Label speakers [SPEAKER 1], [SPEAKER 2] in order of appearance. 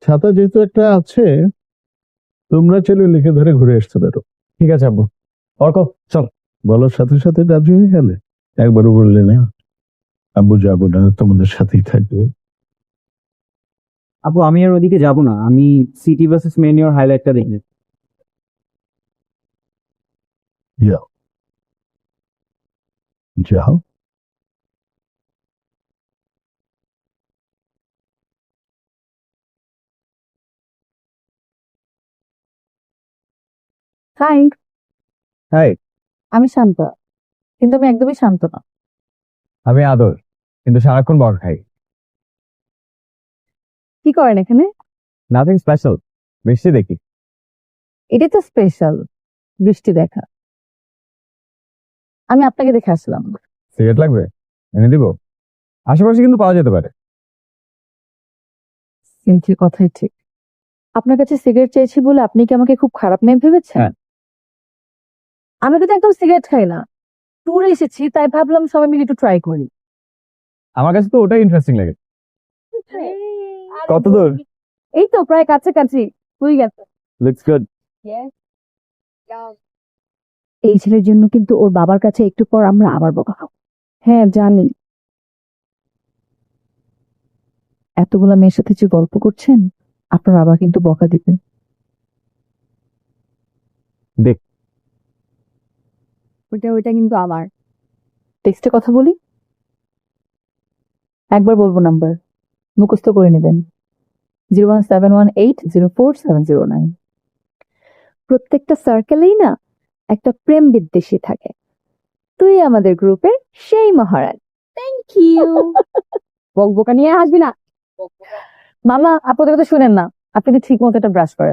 [SPEAKER 1] ছাতা যেহেতু একটা আছে, তোমরা চলে লিখে ধরে ঘুরে আসতে পারো।
[SPEAKER 2] ঠিক আছে আব্বু। অর্ক চল।
[SPEAKER 1] বলার সাথে সাথে রাজি হয়ে গেলে, একবারও বললে না আব্বু যাবো না, তোমাদের সাথেই থাকবো।
[SPEAKER 2] আপু আমি আর ওদিকে যাব না, আমি সিটি ভার্সেস মেনিওর হাইলাইটটা দেখি।
[SPEAKER 1] যাও যাও।
[SPEAKER 3] Hi,
[SPEAKER 2] hi.
[SPEAKER 3] আমি শান্ত, কিন্তু আমি একদমই শান্ত না।
[SPEAKER 2] আমি আদর, কিন্তু সারাক্ষণ বর খাই।
[SPEAKER 3] কি করেন এখানে?
[SPEAKER 2] নাথিং স্পেশাল, মিষ্টি দেখি।
[SPEAKER 3] এটাই তো স্পেশাল, বৃষ্টি দেখা। আমি আপনাকে দেখে আসলাম।
[SPEAKER 2] সিগারেট লাগবে? এনে দিব। আশেপাশে কিন্তু পাওয়া যেতে পারে।
[SPEAKER 3] কিন্তু কথাই ঠিক। আপনার কাছে সিগারেট চেয়েছি বলে আপনি কি আমাকে খুব খারাপ নেম ভেবেছেন?
[SPEAKER 2] হ্যাঁ।
[SPEAKER 3] আমি কিন্তু একদম সিগারেট খাই না, ট্যুরে এসেছি তাই ভাবলাম সবাই মিলে একটু ট্রাই করি।
[SPEAKER 2] আমার কাছে তো ওটাই ইন্টারেস্টিং লাগে। কত দূর?
[SPEAKER 3] এই তো প্রায় কাছাকাছি, তুই গেছে।
[SPEAKER 2] Looks good.
[SPEAKER 3] এই ছেলের জন্য কিন্তু ওর বাবার কাছে একটু পর আমরা আবার বকা খাবো। হ্যাঁ জানি। এতগুলা মেয়ের সাথে যে গল্প করছেন, আপনার বাবা কিন্তু বকা দিবেন।
[SPEAKER 2] দেখ।
[SPEAKER 3] ওইটা কিন্তু আমার। টেক্সটে কথা বলি, একবার বলবো নাম্বার, মুখস্থ করে নেবেন। 01718047009। প্রত্যেকটা সার্কেলেই না একটা প্রেম বিদ্বেষী থাকে। তুই আমাদের গ্রুপের সেই মহারাজ। Thank you. বকবকা নিয়ে হাসবি না। মামা আপাতত কথা শুনেন না, আপনি ঠিক মতো একটা ব্রাশ করেন।